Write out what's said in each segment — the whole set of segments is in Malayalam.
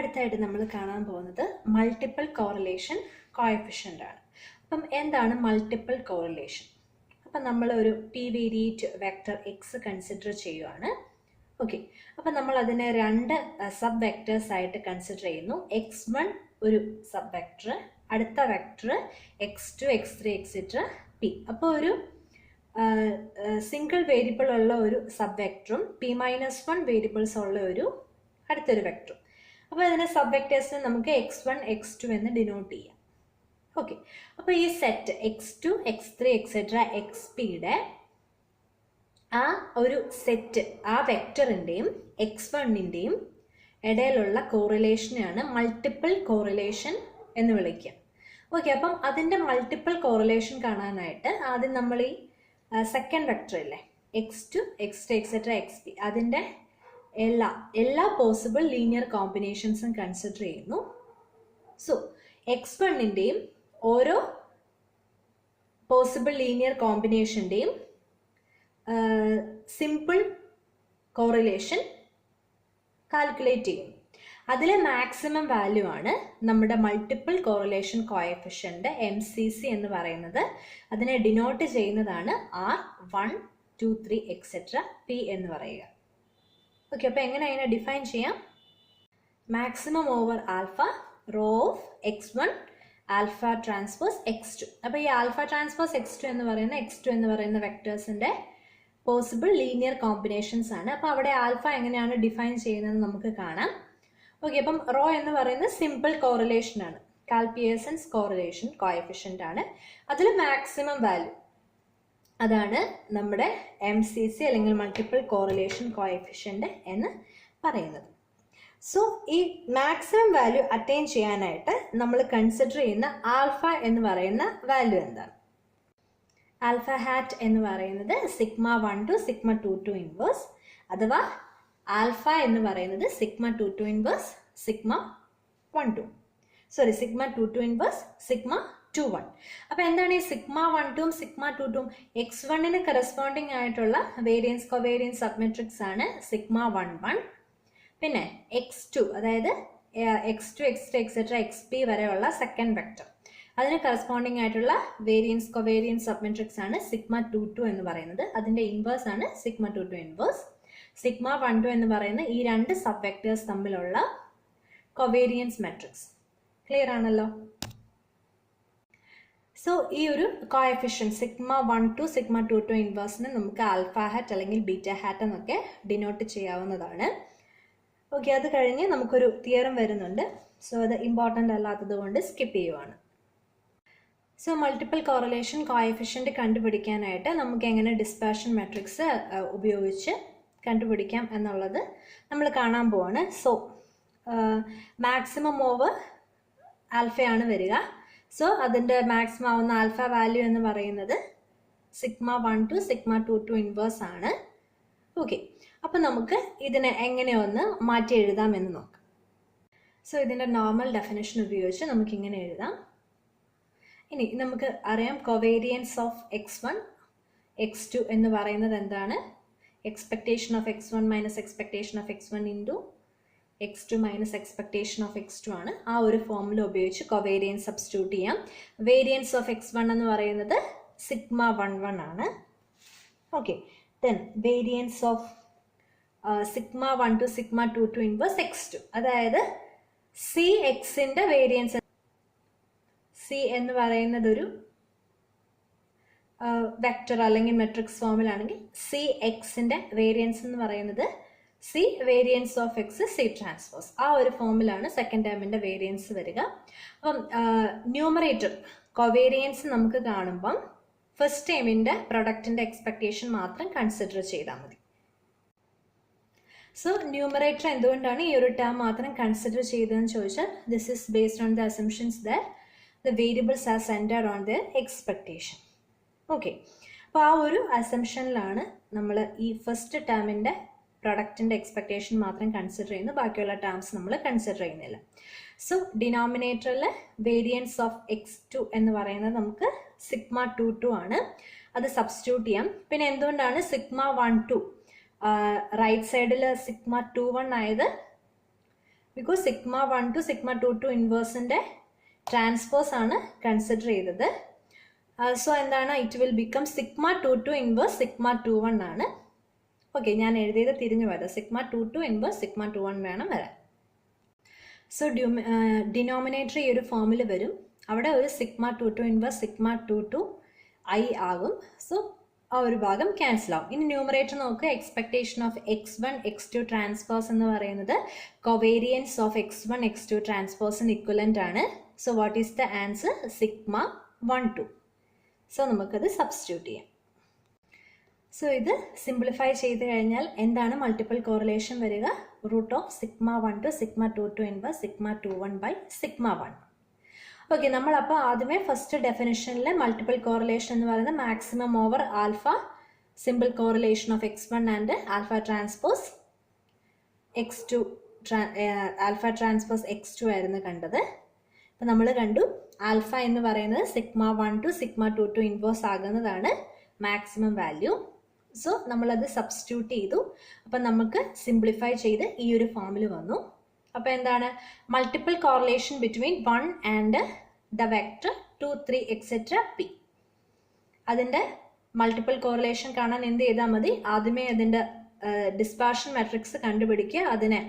അടുത്തായിട്ട് നമ്മൾ കാണാൻ പോകുന്നത് മൾട്ടിപ്പിൾ കോറിലേഷൻ കോഎഫിഷ്യൻ്റ് ആണ്. അപ്പം എന്താണ് മൾട്ടിപ്പിൾ കോറിലേഷൻ? അപ്പം നമ്മൾ ഒരു P variate vector X consider ചെയ്യുവാണ്. ഓക്കെ, അപ്പം നമ്മൾ അതിനെ രണ്ട് സബ് വെക്റ്റേഴ്സ് ആയിട്ട് കൺസിഡർ ചെയ്യുന്നു. x1 ഒരു സബ് വെക്റ്റർ, അടുത്ത vector x2 x3 etcetera P. അപ്പോൾ ഒരു സിംഗിൾ വേരിയബിൾ ഉള്ള ഒരു സബ് വെക്റ്ററും p-1 വേരിയബിൾസ് ഉള്ള ഒരു അടുത്തൊരു വെക്റ്ററും. അപ്പോൾ ഇതിനെ സബ് വെക്റ്റേഴ്സിനെ നമുക്ക് x1 x2 എന്ന് ഡിനോട്ട് ചെയ്യാം. ഓക്കെ, അപ്പോൾ ഈ സെറ്റ് x2 x3 എക്സെട്ര xpയുടെ ആ ഒരു സെറ്റ് ആ വെക്റ്ററിൻ്റെയും x1ൻ്റെയും ഇടയിലുള്ള കോറിലേഷനെയാണ് മൾട്ടിപ്പിൾ കോറിലേഷൻ എന്ന് വിളിക്കുക. ഓക്കെ, അപ്പം അതിൻ്റെ മൾട്ടിപ്പിൾ കോറിലേഷൻ കാണാനായിട്ട് ആദ്യം നമ്മൾ ഈ സെക്കൻഡ് വെക്റ്റർ ഇല്ലേ x2 x3 എക്സെട്ര xp അതിൻ്റെ എല്ലാ പോസിബിൾ ലീനിയർ കോമ്പിനേഷൻസും കൺസിഡർ ചെയ്യുന്നു. സോ x1ൻ്റെയും ഓരോ പോസിബിൾ ലീനിയർ കോമ്പിനേഷൻ്റെയും സിമ്പിൾ കോറിലേഷൻ കാൽക്കുലേറ്റ് ചെയ്യും. അതിലെ മാക്സിമം വാല്യൂ ആണ് നമ്മുടെ മൾട്ടിപ്പിൾ കോറിലേഷൻ കോഎഫിഷ്യൻ്റ് MCC എന്ന് പറയുന്നത്. അതിനെ ഡിനോട്ട് ചെയ്യുന്നതാണ് R1 2 3 എക്സെട്ര P എന്ന് പറയുക. ഓക്കെ, അപ്പോൾ എങ്ങനെ അതിനെ ഡിഫൈൻ ചെയ്യാം? Maximum over alpha rho of x1 alpha transpose x2. അപ്പോൾ ഈ ആൽഫ ട്രാൻസ്പോസ് x2 എന്ന് പറയുന്ന വെക്ടേഴ്സിൻ്റെ പോസിബിൾ ലീനിയർ കോമ്പിനേഷൻസ് ആണ്. അപ്പോൾ അവിടെ ആൽഫ എങ്ങനെയാണ് ഡിഫൈൻ ചെയ്യുന്നത് നമുക്ക് കാണാം. ഓക്കെ, അപ്പം റോ എന്ന് പറയുന്നത് സിമ്പിൾ കോറിലേഷൻ ആണ്, കാൽപിയേഴ്സൺസ് കോറിലേഷൻ കോഎഫിഷ്യൻ്റ് ആണ്. അതിൽ മാക്സിമം വാല്യൂ അതാണ് നമ്മുടെ MCC അല്ലെങ്കിൽ മൾട്ടിപ്പിൾ കോറിലേഷൻ കോഎഫിഷ്യൻ്റ് എന്ന് പറയുന്നത്. സോ ഈ മാക്സിമം വാല്യൂ അറ്റൈൻ ചെയ്യാനായിട്ട് നമ്മൾ കൺസിഡർ ചെയ്യുന്ന ആൽഫ എന്ന് പറയുന്ന വാല്യൂ എന്താണ്? ആൽഫ ഹാറ്റ് എന്ന് പറയുന്നത് σ1 to σ2 to ഇൻവേഴ്സ്, അഥവാ ആൽഫ എന്ന് പറയുന്നത് σ2 to inverse σ1 to σ2 to inverse σ21. അപ്പോൾ എന്താണ് ഈ σ1 to σ2 x1ന് കറസ്പോണ്ടിങ് ആയിട്ടുള്ള വേരിയൻസ് കോവേരിയൻസ് സബ്മെട്രിക്സ് ആണ് σ11. പിന്നെ x2 അതായത് x2 x3 എക്സെട്ര xp വരെയുള്ള സെക്കൻഡ് വെക്റ്റർ, അതിന് കറസ്പോണ്ടിങ് ആയിട്ടുള്ള വേരിയൻസ് കോവേരിയൻസ് സബ്മെട്രിക്സ് ആണ് σ22 എന്ന് പറയുന്നത്. അതിൻ്റെ ഇൻവേഴ്സ് ആണ് σ22 ഇൻവേഴ്സ്. σ12 എന്ന് പറയുന്ന ഈ രണ്ട് സബ് വെക്ടേഴ്സ് തമ്മിലുള്ള കോവേരിയൻസ് മെട്രിക്സ്. ക്ലിയർ ആണല്ലോ? സോ ഈ ഒരു കോഎഫിഷ്യൻറ്റ് σ1 to σ22 ഇൻവേഴ്സിന് നമുക്ക് ആൽഫ ഹാറ്റ് അല്ലെങ്കിൽ ബീറ്റ ഹാറ്റ് എന്നൊക്കെ ഡിനോട്ട് ചെയ്യാവുന്നതാണ്. ഓക്കെ, അത് കഴിഞ്ഞ് നമുക്കൊരു തിയറം വരുന്നുണ്ട്. സോ അത് ഇമ്പോർട്ടൻ്റ് അല്ലാത്തത് കൊണ്ട് സ്കിപ്പ് ചെയ്യുവാണ്. സോ മൾട്ടിപ്പിൾ കോറിലേഷൻ കോഎഫിഷ്യൻ്റ് കണ്ടുപിടിക്കാനായിട്ട് നമുക്ക് എങ്ങനെ ഡിസ്പെർഷൻ മെട്രിക്സ് ഉപയോഗിച്ച് കണ്ടുപിടിക്കാം എന്നുള്ളത് നമ്മൾ കാണാൻ പോവാണ്. സോ മാക്സിമം ഓവർ ആൽഫയാണ് വരിക. സോ അതിൻ്റെ മാക്സിമം ആവുന്ന ആൽഫ വാല്യൂ എന്ന് പറയുന്നത് σ1 to σ2 to ഇൻവേഴ്സ് ആണ്. ഓക്കെ, അപ്പം നമുക്ക് ഇതിനെ എങ്ങനെ ഒന്ന് മാറ്റി എഴുതാമെന്ന് നോക്കാം. സോ ഇതിൻ്റെ നോർമൽ ഡെഫിനിഷൻ ഉപയോഗിച്ച് നമുക്കിങ്ങനെ എഴുതാം. ഇനി നമുക്ക് അറിയാം കോവേരിയൻസ് ഓഫ് x1 x2 എന്ന് പറയുന്നത് എന്താണ്? Expectation of x1 minus expectation of x1 into x2 minus expectation of x2 ആണ്. ആ ഒരു ഫോർമുല ഉപയോഗിച്ച് കോവേരിയൻസ് സബ്സ്റ്റിറ്റ്യൂട്ട് ചെയ്യാം. വേരിയൻസ് ഓഫ് x1 എന്ന് പറയുന്നത് σ11 ആണ്. Okay, then variance of σ1 to σ2 to inverse x2, അതായത് cxൻ്റെ വേരിയൻസ്. സി എന്ന് പറയുന്നത് ഒരു വെക്റ്റർ അല്ലെങ്കിൽ മെട്രിക്സ് ഫോമിലാണെങ്കിൽ സി എക്സിൻ്റെ വേരിയൻസ് എന്ന് പറയുന്നത് C variance of X C transpose. ആ ഒരു ഫോമിലാണ് സെക്കൻഡ് ടേമിൻ്റെ വേരിയൻസ് വരിക. അപ്പം ന്യൂമറേറ്റർ കോവേരിയൻസ് നമുക്ക് കാണുമ്പം ഫസ്റ്റ് ടേമിൻ്റെ പ്രൊഡക്റ്റിൻ്റെ എക്സ്പെക്ടേഷൻ മാത്രം കൺസിഡർ ചെയ്താൽ മതി. സോ ന്യൂമറേറ്റർ എന്തുകൊണ്ടാണ് ഈ ഒരു ടേം മാത്രം കൺസിഡർ ചെയ്തതെന്ന് ചോദിച്ചാൽ this is based on the assumptions that the variables are centered on their expectation. Okay, അപ്പോൾ ആ ഒരു അസംഷനിലാണ് നമ്മൾ ഈ ഫസ്റ്റ് ടേമിൻ്റെ പ്രൊഡക്റ്റിൻ്റെ എക്സ്പെക്ടേഷൻ മാത്രം കൺസിഡർ ചെയ്യുന്നു, ബാക്കിയുള്ള ടേംസ് നമ്മൾ കൺസിഡർ ചെയ്യുന്നില്ല. സോ ഡിനോമിനേറ്ററിൽ വേരിയൻസ് ഓഫ് x2 എന്ന് പറയുന്നത് നമുക്ക് σ22 ആണ്. അത് സബ്സ്റ്റിറ്റ്യൂട്ട് ചെയ്യാം. പിന്നെ എന്തുകൊണ്ടാണ് σ12 റൈറ്റ് സൈഡിൽ σ21 ആയത്? Because sigma 1 two sigma 2 two ഇൻവേഴ്സിൻ്റെ ട്രാൻസ്പോസ് ആണ് കൺസിഡർ ചെയ്തത്. സോ എന്താണ്, it will become sigma 2 two inverse sigma 2 1 ആണ്. ഓക്കെ, ഞാൻ എഴുതിയത് തിരിഞ്ഞു പോയത്. സിഗ്മ 2 ടു ഇൻവേഴ്സ് സിഗ്മ 2 1 വേണം വരാൻ. സോ ഡിനോമിനേറ്റർ ഈ ഒരു ഫോമിൽ വരും. അവിടെ ഒരു sigma 2 two inverse sigma 2 two I ആകും. സോ ആ ഒരു ഭാഗം ക്യാൻസൽ ആവും. ഇനി ന്യൂമറേറ്റർ നോക്കുക. Expectation of x1 x2 transpose എന്ന് പറയുന്നത് കൊവേരിയൻസ് ഓഫ് x1 x2 ട്രാൻസ്പോസിന് ഇക്വലൻ്റ് ആണ്. So what is the answer? Sigma 1 2. So നമുക്കത് സബ്സ്റ്റിറ്റ്യൂട്ട് ചെയ്യാം. സോ ഇത് സിംപ്ലിഫൈ ചെയ്ത് കഴിഞ്ഞാൽ എന്താണ് മൾട്ടിപ്പിൾ കോറിലേഷൻ വരിക? Root of sigma 1 two sigma 2 two inverse sigma 2 1 by sigma 1. Okay, നമ്മളപ്പോൾ ആദ്യമേ ഫസ്റ്റ് ഡെഫിനിഷനിൽ മൾട്ടിപ്പിൾ കോറിലേഷൻ എന്ന് പറയുന്നത് maximum over alpha simple correlation of x1 and alpha transpose x2 alpha transpose x2 ആയിരുന്നു കണ്ടത്. അപ്പം നമ്മൾ കണ്ടു ആൽഫ എന്ന് പറയുന്നത് sigma 1 two sigma 2 two inverse ആകുന്നതാണ് മാക്സിമം വാല്യൂ. സോ നമ്മളത് സബ്സ്റ്റിറ്റ്യൂട്ട് ചെയ്തു. അപ്പം നമുക്ക് സിംപ്ലിഫൈ ചെയ്ത് ഈ ഒരു ഫോമിൽ വന്നു. അപ്പോൾ എന്താണ്? Multiple correlation between 1 and the vector 2 3 etcetera P. അതിൻ്റെ മൾട്ടിപ്പിൾ കോറിലേഷൻ കാണാൻ എന്ത് ചെയ്താൽ മതി? ആദ്യമേ അതിൻ്റെ ഡിസ്പെർഷൻ മാട്രിക്സ് കണ്ടുപിടിക്കുക, അതിനെ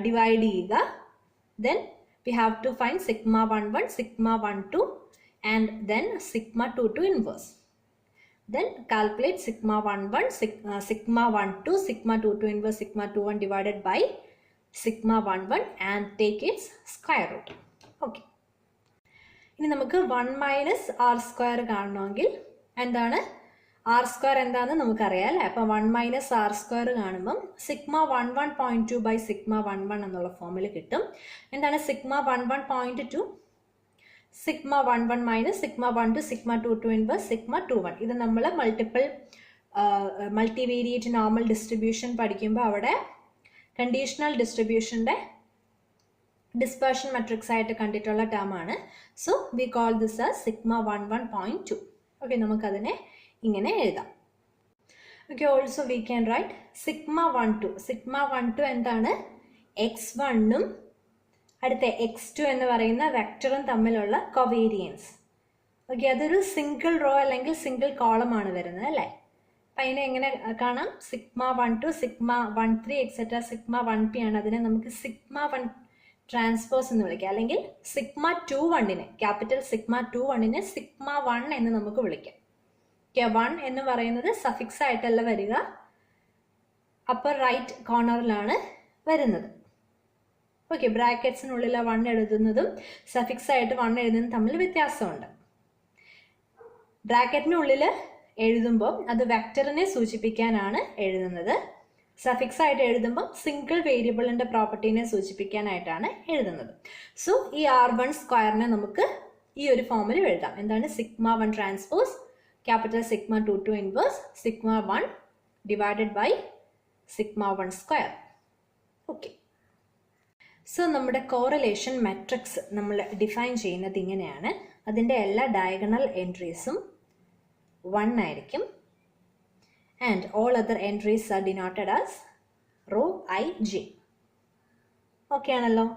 ഡിവൈഡ് ചെയ്യുക. Then we have to find sigma 1 1 sigma 1 2 and then sigma 2 2 inverse. Then calculate sigma 1 1 sigma 1 2 sigma 2 2 inverse sigma 2 1 divided by sigma 1 1 and take its square root. Okay, ഇനി നമുക്ക് 1 മൈനസ് ആർ സ്ക്വയർ കാണണമെങ്കിൽ എന്താണ്? ആർ സ്ക്വയർ എന്താണെന്ന് നമുക്കറിയാം അല്ലേ? അപ്പോൾ 1 മൈനസ് ആർ സ്ക്വയർ കാണുമ്പം സിഗ്മ 11.2 ബൈ സിഗ്മ 11 എന്നുള്ള ഫോമിൽ കിട്ടും. എന്താണ് sigma 11.2? Sigma 11 minus sigma 1 two sigma 2 two inverse sigma 2 1. ഇത് നമ്മൾ മൾട്ടിവേരിയേറ്റ് നോർമൽ ഡിസ്ട്രിബ്യൂഷൻ പഠിക്കുമ്പോൾ അവിടെ കണ്ടീഷണൽ ഡിസ്ട്രിബ്യൂഷൻ്റെ ഡിസ്പെർഷൻ മെട്രിക്സ് ആയിട്ട് കണ്ടിട്ടുള്ള ടേമാണ്. So we call this as sigma 11.2. Okay, നമുക്കതിനെ ഇങ്ങനെ എഴുതാം. Okay, also we can write sigma 1 2. Sigma 1 2 എന്താണ്? x1ഉം അടുത്ത x2 എന്ന് പറയുന്ന വെക്ടറും തമ്മിലുള്ള കൊവേരിയൻസ്. ഓക്കെ, അതൊരു സിംഗിൾ റോ അല്ലെങ്കിൽ സിംഗിൾ കോളം ആണ് വരുന്നത് അല്ലേ? അപ്പം അതിനെ എങ്ങനെ കാണാം? Sigma 1 2 sigma 1 3 etcetera sigma 1 p ആണ്. അതിനെ നമുക്ക് സിഗ്മ 1 ട്രാൻസ്പോസ് എന്ന് വിളിക്കാം. അല്ലെങ്കിൽ സിഗ്മ 2 1നെ, ക്യാപിറ്റൽ സിഗ്മ 2 1നെ സിഗ്മ 1 എന്ന് നമുക്ക് വിളിക്കാം. 1 എന്ന് പറയുന്നത് സഫിക്സ് ആയിട്ടല്ല വരിക, അപ്പർ റൈറ്റ് കോർണറിലാണ് വരുന്നത്. ഓക്കെ, ബ്രാക്കറ്റ്സിനുള്ളിൽ 1 എഴുതുന്നതും സഫിക്സ് ആയിട്ട് 1 എഴുതുന്നതും തമ്മിൽ വ്യത്യാസമുണ്ട്. ബ്രാക്കറ്റിനുള്ളിൽ എഴുതുമ്പോൾ അത് വെക്ടറിനെ സൂചിപ്പിക്കാനാണ് എഴുതുന്നത്. സഫിക്സ് ആയിട്ട് എഴുതുമ്പോൾ സിംഗിൾ വേരിയബിളിൻ്റെ പ്രോപ്പർട്ടീനെ സൂചിപ്പിക്കാനായിട്ടാണ് എഴുതുന്നത്. സോ ഈ R1 സ്ക്വയറിനെ നമുക്ക് ഈ ഒരു ഫോമിൽ എഴുതാം. എന്താണ്? Sigma 1 transpose capital sigma 2 2 inverse sigma 1 divided by sigma 1 square. Okay, so നമ്മുടെ കോറിലേഷൻ മാട്രിക്സ് നമ്മൾ ഡിഫൈൻ ചെയ്യുന്നത് ഇങ്ങനെയാണ്. അതിൻ്റെ എല്ലാ ഡയഗണൽ എൻട്രീസും 1 ആയിരിക്കും and all other entries are denoted as rho I J. Okay ആണല്ലോ?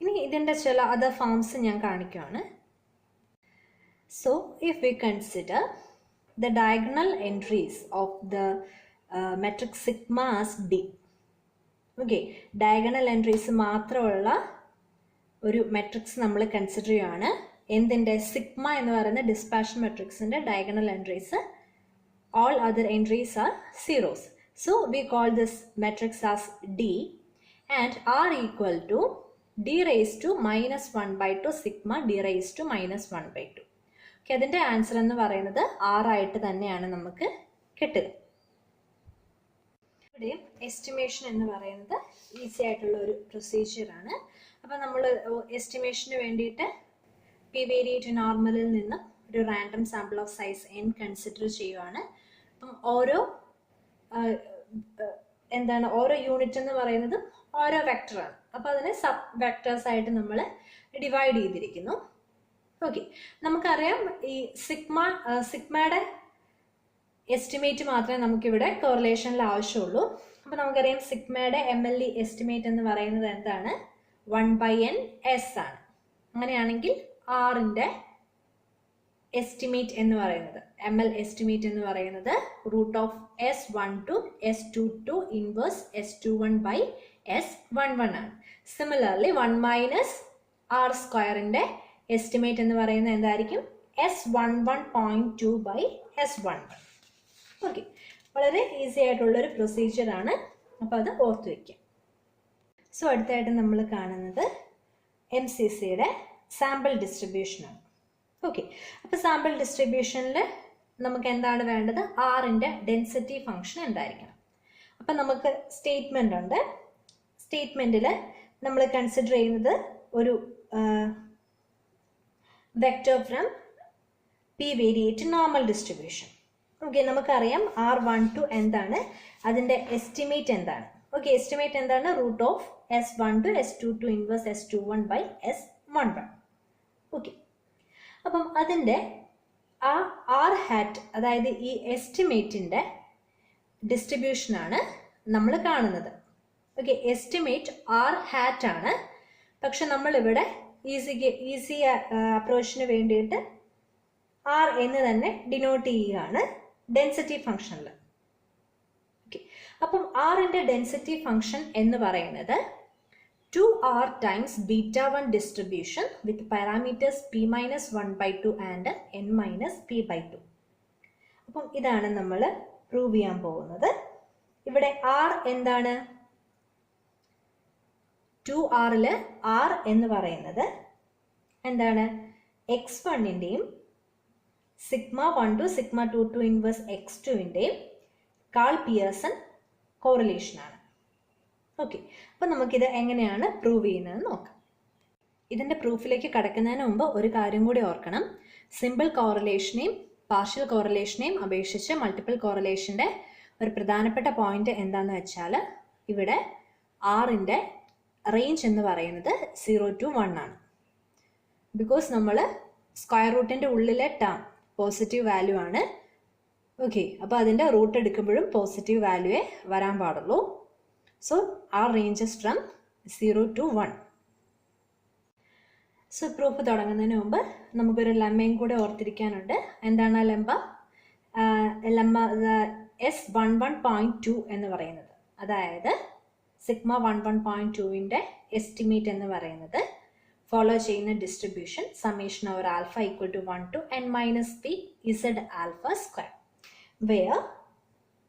ഇനി ഇതിൻ്റെ ചില അതർ ഫോംസ് ഞാൻ കാണിക്കുവാണ്. So if we consider the diagonal entries of the matrix sigma as D. Okay, diagonal entries മാത്രമുള്ള ഒരു മെട്രിക്സ് നമ്മൾ കൺസിഡർ ചെയ്യുകയാണ്. എന്തിൻ്റെ? സിഗ്മ എന്ന് പറയുന്ന ഡിസ്പെർഷൻ മെട്രിക്സിൻ്റെ diagonal entries, all other entries are zeros. So we call this matrix as D and R equal to D raised to minus 1 by 2 sigma D raised to minus 1 by 2. അതിൻ്റെ ആൻസർ എന്ന് പറയുന്നത് 6 ആയിട്ട് തന്നെയാണ് നമുക്ക് കിട്ടുക. ഇവിടെ എസ്റ്റിമേഷൻ എന്ന് പറയുന്നത് ഈസി ആയിട്ടുള്ള ഒരു പ്രൊസീജിയറാണ്. അപ്പം നമ്മൾ എസ്റ്റിമേഷന് വേണ്ടിയിട്ട് പി വേരിയേറ്റ് നോർമലിൽ നിന്ന് ഒരു random sample of size n consider ചെയ്യുവാണ്. അപ്പം ഓരോ യൂണിറ്റ് എന്ന് പറയുന്നത് ഓരോ വെക്ടറാണ്. അപ്പോൾ അതിനെ സബ് വെക്ടേഴ്സ് ആയിട്ട് നമ്മൾ ഡിവൈഡ് ചെയ്തിരിക്കുന്നു. ഓക്കെ, നമുക്കറിയാം ഈ സിഗ്മയുടെ എസ്റ്റിമേറ്റ് മാത്രമേ നമുക്കിവിടെ കോറിലേഷനിൽ ആവശ്യമുള്ളൂ. അപ്പോൾ നമുക്കറിയാം സിഗ്മയുടെ MLE എസ്റ്റിമേറ്റ് എന്ന് പറയുന്നത് എന്താണ്? 1/n(s) ആണ്. അങ്ങനെയാണെങ്കിൽ ആറിൻ്റെ എസ്റ്റിമേറ്റ് എന്ന് പറയുന്നത്, ML എസ്റ്റിമേറ്റ് എന്ന് പറയുന്നത് √(s12) (s22) ഇൻവേഴ്സ് (s21/s11) ആണ്. സിമിലർലി 1 - r²ന്റെ എസ്റ്റിമേറ്റ് എന്ന് പറയുന്നത് എന്തായിരിക്കും? S11.2/s11. ഓക്കെ, വളരെ ഈസി ആയിട്ടുള്ളൊരു പ്രൊസീജിയറാണ്. അപ്പോൾ അത് ഓർത്ത് വയ്ക്കുക. സോ അടുത്തായിട്ട് നമ്മൾ കാണുന്നത് MCCയുടെ സാമ്പിൾ ഡിസ്ട്രിബ്യൂഷനാണ്. ഓക്കെ, അപ്പോൾ സാമ്പിൾ ഡിസ്ട്രിബ്യൂഷനിൽ നമുക്ക് എന്താണ് വേണ്ടത്? ആറിൻ്റെ ഡെൻസിറ്റി ഫംഗ്ഷൻ എന്തായിരിക്കണം? അപ്പം നമുക്ക് സ്റ്റേറ്റ്മെൻ്റ് ഉണ്ട്. സ്റ്റേറ്റ്മെൻറ്റിൽ നമ്മൾ കൺസിഡർ ചെയ്യുന്നത് ഒരു vector from P variate normal distribution. Okay, നമുക്കറിയാം R12 എന്താണ്, അതിൻ്റെ എസ്റ്റിമേറ്റ് എന്താണ്? ഓക്കെ, എസ്റ്റിമേറ്റ് എന്താണ്? √(s12) (s22) inverse (s21/s11). Okay, അപ്പം അതിൻ്റെ ആ R hat, അതായത് ഈ എസ്റ്റിമേറ്റിൻ്റെ ഡിസ്ട്രിബ്യൂഷനാണ് നമ്മൾ കാണുന്നത്. ഓക്കെ, എസ്റ്റിമേറ്റ് R hat ആണ്. പക്ഷെ നമ്മളിവിടെ ഈസി അപ്രോച്ചിന് വേണ്ടിയിട്ട് R എന്ന് തന്നെ ഡിനോട്ട് ചെയ്യുകയാണ് ഡെൻസിറ്റി ഫംഗ്ഷനിൽ. ഓക്കെ, അപ്പം ആറിൻ്റെ ഡെൻസിറ്റി ഫംഗ്ഷൻ എന്ന് പറയുന്നത് 2R times β1 distribution with parameters p-1/2 and n-p/2. അപ്പം ഇതാണ് നമ്മൾ പ്രൂവ് ചെയ്യാൻ പോകുന്നത്. ഇവിടെ R എന്താണ്? 2Rൽ R എന്ന് പറയുന്നത് എന്താണ്? x1ൻ്റെയും σ12 σ22 ഇൻവേഴ്സ് x2ൻ്റെയും കാൾ പിയേഴ്സൺ കോറിലേഷനാണ്. ഓക്കെ, അപ്പം നമുക്കിത് എങ്ങനെയാണ് പ്രൂവ് ചെയ്യുന്നത് നോക്കാം. ഇതിൻ്റെ പ്രൂഫിലേക്ക് കടക്കുന്നതിന് മുമ്പ് ഒരു കാര്യം കൂടി ഓർക്കണം. സിമ്പിൾ കോറിലേഷനെയും പാർഷ്യൽ കോറിലേഷനെയും അപേക്ഷിച്ച് മൾട്ടിപ്പിൾ കോറിലേഷൻ്റെ ഒരു പ്രധാനപ്പെട്ട പോയിന്റ് എന്താണെന്ന് വെച്ചാൽ ഇവിടെ ആറിൻ്റെ റേഞ്ച് എന്ന് പറയുന്നത് 0 to 1 ആണ്. ബിക്കോസ് നമ്മൾ സ്ക്വയർ റൂട്ടിൻ്റെ ഉള്ളിലെ ടേം പോസിറ്റീവ് വാല്യൂ ആണ്. ഓക്കെ, അപ്പോൾ അതിൻ്റെ റൂട്ട് എടുക്കുമ്പോഴും പോസിറ്റീവ് വാല്യൂവേ വരാൻ പാടുള്ളൂ. So R ranges from 0 to 1. So proof തുടങ്ങുന്നതിന് മുമ്പ് നമുക്കൊരു ലെമ്മയും കൂടെ ഓർത്തിരിക്കാനുണ്ട്. എന്താണ് ആ ലെമ്മ? S11.2 എന്ന് പറയുന്നത്, അതായത് σ11.2ൻ്റെ എസ്റ്റിമേറ്റ് എന്ന് പറയുന്നത് ഫോളോ ചെയ്യുന്ന distribution summation over alpha equal to 1 to n-p z alpha square, where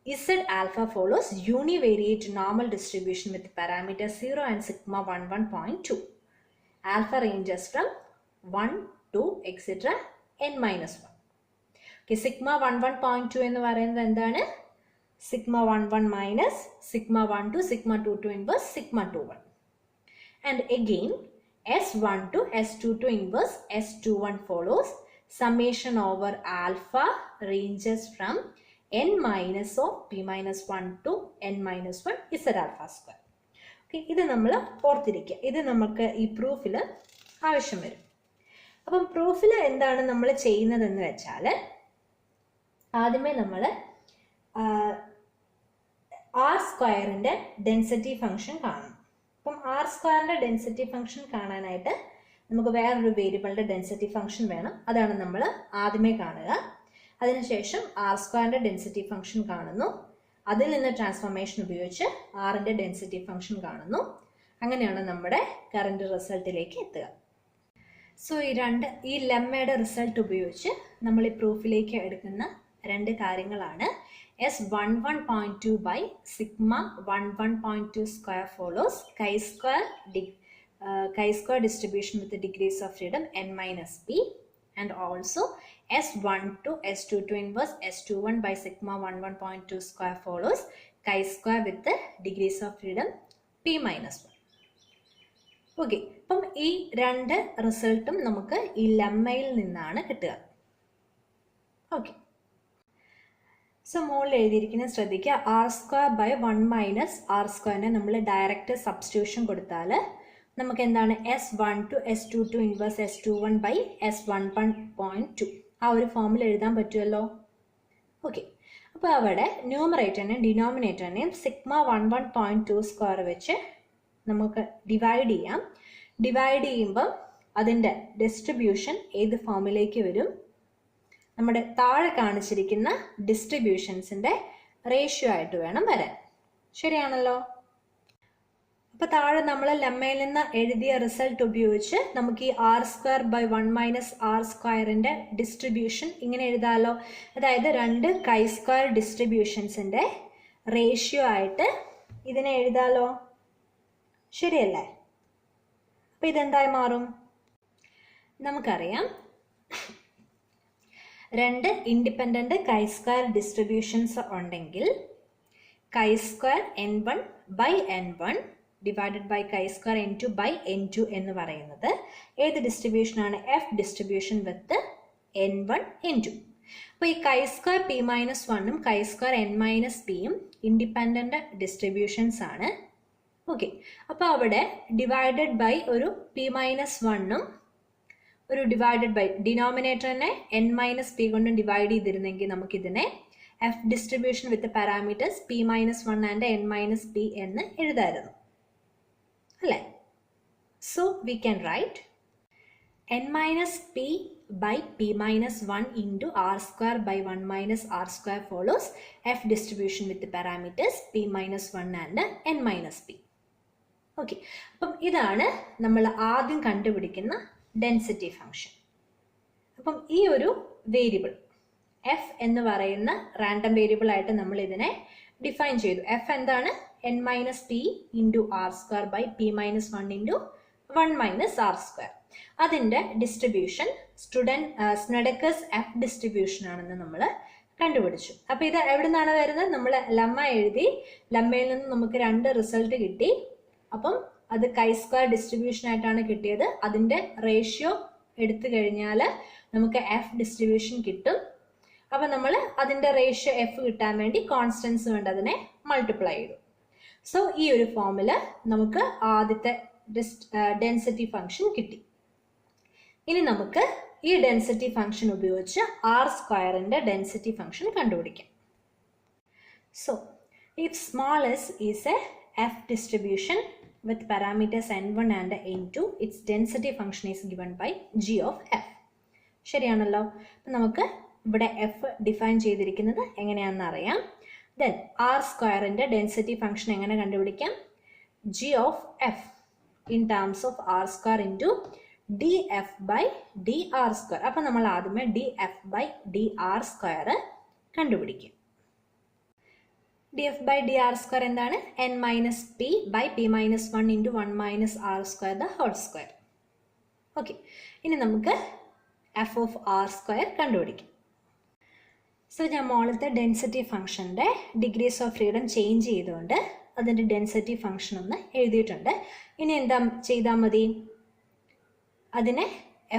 z alpha follows univariate normal distribution with parameters 0 and σ11.2. Alpha ranges from 1 to etc. n-1. Okay, σ11.2 എന്ന് പറയുന്നത് എന്താണ്? σ11 minus σ12 σ22 inverse σ21. And again S12 S22 inverse S21 follows summation over alpha ranges from n- of p-1 to n-1 z alpha square. Okay, ഇത് നമ്മൾ ഓർത്തിരിക്കുക. ഇത് നമുക്ക് ഈ പ്രൂഫിൽ ആവശ്യം വരും. അപ്പം പ്രൂഫിൽ എന്താണ് നമ്മൾ ചെയ്യുന്നതെന്ന് വെച്ചാൽ ആദ്യമേ നമ്മൾ R² ഡെൻസിറ്റി ഫംഗ്ഷൻ കാണണം. അപ്പം R² ഡെൻസിറ്റി ഫംഗ്ഷൻ കാണാനായിട്ട് നമുക്ക് വേറൊരു വേരിയബിളിൻ്റെ ഡെൻസിറ്റി ഫംഗ്ഷൻ വേണം. അതാണ് നമ്മൾ ആദ്യമേ കാണുക. അതിനുശേഷം R² ഡെൻസിറ്റി ഫംഗ്ഷൻ കാണുന്നു. അതിൽ നിന്ന് ട്രാൻസ്ഫോർമേഷൻ ഉപയോഗിച്ച് ആറിൻ്റെ ഡെൻസിറ്റി ഫംഗ്ഷൻ കാണുന്നു. അങ്ങനെയാണ് നമ്മുടെ കറണ്ട് റിസൾട്ടിലേക്ക് എത്തുക. സോ ഈ ലെമ്മയുടെ റിസൾട്ട് ഉപയോഗിച്ച് നമ്മൾ ഈ പ്രൂഫിലേക്ക് എടുക്കുന്ന രണ്ട് കാര്യങ്ങളാണ് S11.2 by σ11.2 square follows chi-square distribution with the degrees of freedom n-p, and also S12 S22 inverse S21 by σ11.2 square follows chi-square with the degrees of freedom p-1. Okay, അപ്പം ഈ രണ്ട് റിസൾട്ടും നമുക്ക് ഈ ലെമ്മയിൽ നിന്നാണ് കിട്ടുക. ഓക്കെ, സോ മുകളിൽ എഴുതിയിരിക്കുന്നത് ശ്രദ്ധിക്കുക. R² / 1 - നമ്മൾ ഡയറക്റ്റ് സബ്സ്റ്റിറ്റ്യൂഷൻ കൊടുത്താൽ നമുക്ക് എന്താണ്? S12 S22 inverse S21 by S11.2 ആ ഒരു ഫോമിൽ എഴുതാൻ പറ്റുമല്ലോ. ഓക്കെ, അപ്പോൾ അവിടെ ന്യൂമറേറ്ററിനെയും ഡിനോമിനേറ്ററിനെയും സിഗ്മ 11.2² വെച്ച് നമുക്ക് ഡിവൈഡ് ചെയ്യാം. ഡിവൈഡ് ചെയ്യുമ്പം അതിൻ്റെ ഡിസ്ട്രിബ്യൂഷൻ ഏത് ഫോമിലേക്ക് വരും? നമ്മുടെ താഴെ കാണിച്ചിരിക്കുന്ന ഡിസ്ട്രിബ്യൂഷൻസിൻ്റെ റേഷ്യോ ആയിട്ട് വേണം വരാൻ. ശരിയാണല്ലോ? അപ്പോൾ താഴെ നമ്മൾ ലെമ്മയിൽ നിന്ന് എഴുതിയ റിസൾട്ട് ഉപയോഗിച്ച് നമുക്ക് ഈ r²/1 - r² ഡിസ്ട്രിബ്യൂഷൻ ഇങ്ങനെ എഴുതാമല്ലോ. അതായത് രണ്ട് chi² ഡിസ്ട്രിബ്യൂഷൻസിൻ്റെ റേഷ്യോ ആയിട്ട് ഇതിനെ എഴുതാമല്ലോ. ശരിയല്ലേ? അപ്പോൾ ഇതെന്തായി മാറും? നമുക്കറിയാം, രണ്ട് ഇൻഡിപെൻഡൻറ്റ് chi² ഡിസ്ട്രിബ്യൂഷൻസ് ഉണ്ടെങ്കിൽ chi² n1/n1 divided by chi² n2/n2 എന്ന് പറയുന്നത് ഏത് ഡിസ്ട്രിബ്യൂഷനാണ്? എഫ് ഡിസ്ട്രിബ്യൂഷൻ വിത്ത് n1 n2. അപ്പോൾ ഈ chi² p-1ഉം chi² n-pയും ഇൻഡിപെൻഡൻറ്റ് ഡിസ്ട്രിബ്യൂഷൻസ് ആണ്. ഓക്കെ, അപ്പോൾ അവിടെ ഡിവൈഡഡ് ബൈ ഒരു p-1ഉം ഒരു ഡിവൈഡഡ് ബൈ ഡിനോമിനേറ്ററിനെ n-p കൊണ്ട് ഡിവൈഡ് ചെയ്തിരുന്നെങ്കിൽ നമുക്കിതിനെ F distribution with parameters p-1 and n-p എന്ന് എഴുതായിരുന്നു അല്ലേ? So we can right n-p/p-1 into r²/1 - r² follows f distribution with the parameters p-1 and n-p. Okay, അപ്പം ഇതാണ് നമ്മൾ ആദ്യം കണ്ടുപിടിക്കുന്ന ഡെൻസിറ്റി ഫംഗ്ഷൻ. അപ്പം ഈ ഒരു വേരിയബിൾ എഫ് എന്ന് പറയുന്ന റാൻഡം വേരിയബിൾ ആയിട്ട് നമ്മൾ ഇതിനെ ഡിഫൈൻ ചെയ്തു. എഫ് എന്താണ്? n-p into r²/p-1 into 1 - r². അതിൻ്റെ ഡിസ്ട്രിബ്യൂഷൻ സ്നെഡക്കേഴ്സ് എഫ് ഡിസ്ട്രിബ്യൂഷൻ ആണെന്ന് നമ്മൾ കണ്ടുപിടിച്ചു. അപ്പോൾ ഇത് എവിടെ നിന്നാണ് വരുന്നത്? നമ്മൾ ലെമ്മ എഴുതി, ലെമ്മയിൽ നിന്ന് നമുക്ക് രണ്ട് റിസൾട്ട് കിട്ടി. അപ്പം അത് chi² ഡിസ്ട്രിബ്യൂഷൻ ആയിട്ടാണ് കിട്ടിയത്. അതിൻ്റെ റേഷ്യോ എടുത്തു കഴിഞ്ഞാൽ നമുക്ക് എഫ് ഡിസ്ട്രിബ്യൂഷൻ കിട്ടും. അപ്പം നമ്മൾ അതിൻ്റെ റേഷ്യോ എഫ് കിട്ടാൻ വേണ്ടി കോൺസ്റ്റൻസ് കൊണ്ട് അതിനെ മൾട്ടിപ്ലൈ ചെയ്തു. സോ ഈ ഒരു ഫോമിൽ നമുക്ക് ആദ്യത്തെ ഡെൻസിറ്റി ഫംഗ്ഷൻ കിട്ടി. ഇനി നമുക്ക് ഈ ഡെൻസിറ്റി ഫംഗ്ഷൻ ഉപയോഗിച്ച് r² ഡെൻസിറ്റി ഫംഗ്ഷൻ കണ്ടുപിടിക്കാം. So if small s is A f distribution with parameters n1 and n2, its density function is given by g of f. ശരിയാണല്ലോ? അപ്പം നമുക്ക് ഇവിടെ എഫ് ഡിഫൈൻ ചെയ്തിരിക്കുന്നത് എങ്ങനെയാണെന്ന് അറിയാം. ദെൻ r² ഡെൻസിറ്റി ഫംഗ്ഷൻ എങ്ങനെ കണ്ടുപിടിക്കാം? g of f in terms of r² into df/dr². അപ്പം നമ്മൾ ആദ്യമേ df/dr² കണ്ടുപിടിക്കും. df/dr² എന്താണ്? n-p/p-1 into 1 - r² the whole square. ഓക്കെ, ഇനി നമുക്ക് f of r² കണ്ടുപിടിക്കാം. സോ ഞാൻ മോളത്തെ ഡെൻസിറ്റി ഫംഗ്ഷൻ്റെ ഡിഗ്രീസ് ഓഫ് ഫ്രീഡം ചേഞ്ച് ചെയ്തുകൊണ്ട് അതിൻ്റെ ഡെൻസിറ്റി ഫംഗ്ഷൻ ഒന്ന് എഴുതിയിട്ടുണ്ട്. ഇനി എന്താ ചെയ്താൽ മതി? അതിനെ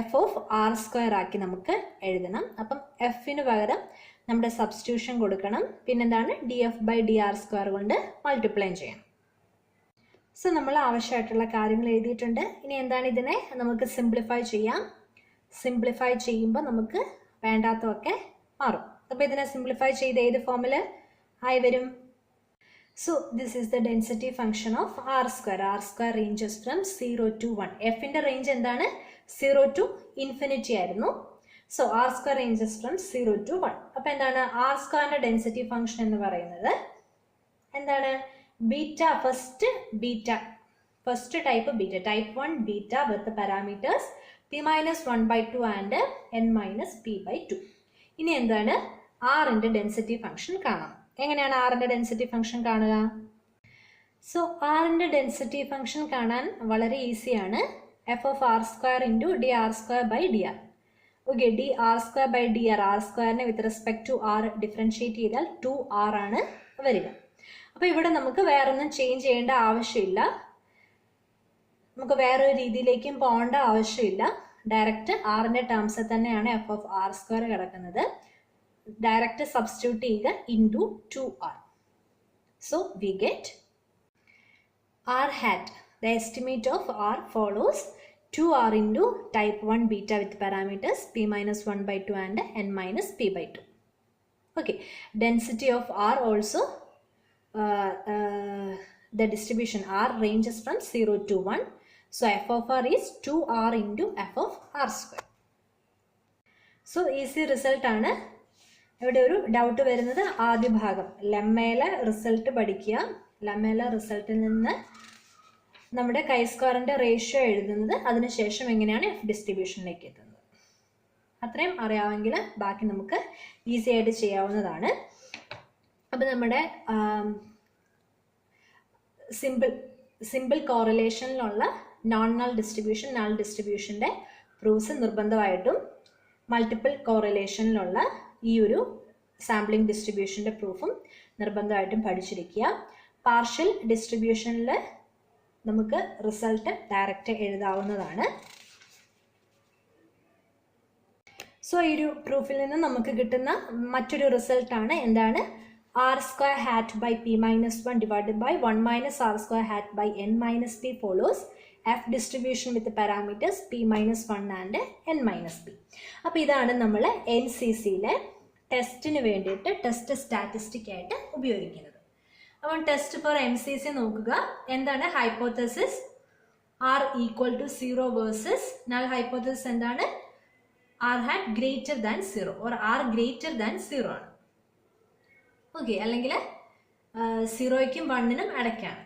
എഫ് ഓഫ് r² ആക്കി നമുക്ക് എഴുതണം. അപ്പം എഫിന് പകരം നമ്മുടെ സബ്സ്റ്റിറ്റ്യൂഷൻ കൊടുക്കണം. പിന്നെന്താണ്? df/dr² കൊണ്ട് മൾട്ടിപ്ലൈ ചെയ്യണം. സോ നമ്മൾ ആവശ്യമായിട്ടുള്ള കാര്യങ്ങൾ എഴുതിയിട്ടുണ്ട്. ഇനി എന്താണ്? ഇതിനെ നമുക്ക് സിംപ്ലിഫൈ ചെയ്യാം. സിംപ്ലിഫൈ ചെയ്യുമ്പോൾ നമുക്ക് വേണ്ടാത്തതൊക്കെ മാറും. അപ്പോൾ ഇതിനെ സിംപ്ലിഫൈ ചെയ്ത് ഏത് ഫോമിൽ ആയി വരും? So this is the density function of r². r² ranges from 0 to 1. എഫിൻ്റെ റേഞ്ച് എന്താണ്? 0 to ഇൻഫിനിറ്റി ആയിരുന്നു. So r² ranges from 0 to 1. അപ്പോൾ എന്താണ് r² ഡെൻസിറ്റി ഫംഗ്ഷൻ എന്ന് പറയുന്നത്? എന്താണ്? Beta first type beta, type 1 beta with parameters p-1/2 and n-p/2. ഇനി എന്താണ്? ആറിൻ്റെ ഡെൻസിറ്റി ഫംഗ്ഷൻ കാണാം. എങ്ങനെയാണ് ആറിൻ്റെ ഡെൻസിറ്റി ഫംഗ്ഷൻ കാണുക? സോ ആറിൻ്റെ ഡെൻസിറ്റി ഫംഗ്ഷൻ കാണാൻ വളരെ ഈസിയാണ്. F of r² into dr²/dr. Okay, dr²/dr, r²നെ with respect to r differentiate ചെയ്താൽ 2r ആണ് വരിക. അപ്പോൾ ഇവിടെ നമുക്ക് വേറൊന്നും ചേഞ്ച് ചെയ്യേണ്ട ആവശ്യമില്ല. നമുക്ക് വേറൊരു രീതിയിലേക്കും പോകേണ്ട ആവശ്യമില്ല. ഡയറക്റ്റ് ആറിൻ്റെ ടേംസിൽ തന്നെയാണ് എഫ് ഓഫ് r² കിടക്കുന്നത്. ഡയറക്റ്റ് സബ്സ്റ്റിറ്റ്യൂട്ട് ചെയ്യുക into 2r. So we get r hat, the estimate of r follows 2r into type 1 beta with parameters p-1/2 and n-p/2. Okay, density of R also, the distribution R ranges from 0 to 1. So f of R is 2R into f of R square. So easy result ആണ്. ഇവിടെ ഒരു ഡൗട്ട് വരുന്നത് ആദ്യ ഭാഗം ലെമ്മയിലെ റിസൾട്ട് പഠിക്കുക. ലെമ്മയിലെ റിസൾട്ടിൽ നിന്ന് നമ്മുടെ കൈ സ്ക്വയറിൻ്റെ റേഷ്യോ എഴുതുന്നത്, അതിനുശേഷം എങ്ങനെയാണ് എഫ് ഡിസ്ട്രിബ്യൂഷനിലേക്ക് എത്തുന്നത്. അത്രയും അറിയാമെങ്കിൽ ബാക്കി നമുക്ക് ഈസി ആയിട്ട് ചെയ്യാവുന്നതാണ്. അപ്പം നമ്മുടെ സിമ്പിൾ കോറിലേഷനിലുള്ള നോൺ നൾ ഡിസ്ട്രിബ്യൂഷൻ, നൾ ഡിസ്ട്രിബ്യൂഷൻ്റെ പ്രൂഫ്സ് നിർബന്ധമായിട്ടും മൾട്ടിപ്പിൾ കോറിലേഷനിലുള്ള ഈ ഒരു സാമ്പിളിംഗ് ഡിസ്ട്രിബ്യൂഷൻ്റെ പ്രൂഫും നിർബന്ധമായിട്ടും പഠിച്ചിരിക്കുക. പാർഷ്യൽ ഡിസ്ട്രിബ്യൂഷനിൽ നമുക്ക് റിസൾട്ട് ഡയറക്റ്റ് എഴുതാവുന്നതാണ്. സോ ഈ ഒരു പ്രൂഫിൽ നിന്ന് നമുക്ക് കിട്ടുന്ന മറ്റൊരു റിസൾട്ടാണ് എന്താണ്, R square hat by P minus 1 divided by 1 minus R square hat by N minus P follows F distribution with parameters P minus 1 and N minus P. അപ്പോൾ ഇതാണ് നമ്മൾ എൻ സി സിയിലെ ടെസ്റ്റിന് വേണ്ടിയിട്ട് ടെസ്റ്റ് സ്റ്റാറ്റിസ്റ്റിക് ആയിട്ട് ഉപയോഗിക്കുന്നത്. അപ്പം test for M C C നോക്കുക. എന്താണ് hypothesis, R equal to 0 versus null hypothesis എന്താണ്, R hat greater than 0 or R greater than 0 ആണ്. ഓക്കെ, അല്ലെങ്കിൽ 0യ്ക്കും 1നും ഇടയ്ക്കാണ്.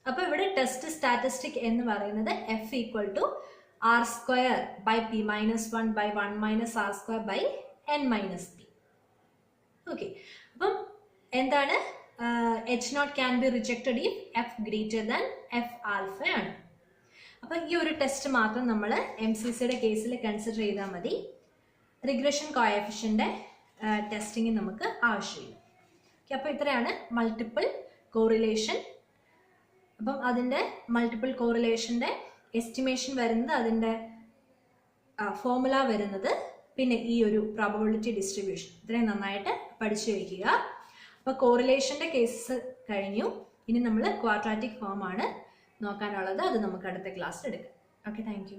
അപ്പോൾ ഇവിടെ ടെസ്റ്റ് സ്റ്റാറ്റിസ്റ്റിക് എന്ന് പറയുന്നത് F equal to R square by P minus 1 by 1 minus R square by N minus P. Okay, അപ്പം എന്താണ്, H naught can be rejected if F greater than F alpha ആണ്. അപ്പം ഈ ഒരു ടെസ്റ്റ് മാത്രം നമ്മൾ എം സി സിയുടെ കേസിൽ കൺസിഡർ ചെയ്താൽ മതി. റിഗ്രഷൻ കോഎഫിഷ്യൻ്റെ ടെസ്റ്റിംഗ് നമുക്ക് ആവശ്യമില്ല. ഓക്കെ, അപ്പോൾ ഇത്രയാണ് മൾട്ടിപ്പിൾ കോറിലേഷൻ. അപ്പം അതിൻ്റെ മൾട്ടിപ്പിൾ കോറിലേഷൻ്റെ എസ്റ്റിമേഷൻ വരുന്നത്, അതിൻ്റെ ഫോർമുല വരുന്നത്, പിന്നെ ഈ ഒരു പ്രോബബിലിറ്റി ഡിസ്ട്രിബ്യൂഷൻ, ഇത്രയും നന്നായിട്ട് പഠിച്ചു വയ്ക്കുക. അപ്പോൾ കോറിലേഷൻ്റെ കേസ് കഴിഞ്ഞു. ഇനി നമ്മൾ ക്വാഡ്രാറ്റിക് ഫോം ആണ് നോക്കാനുള്ളത്. അത് നമുക്ക് അടുത്ത ക്ലാസ്സിൽ എടുക്കാം. Okay, thank you.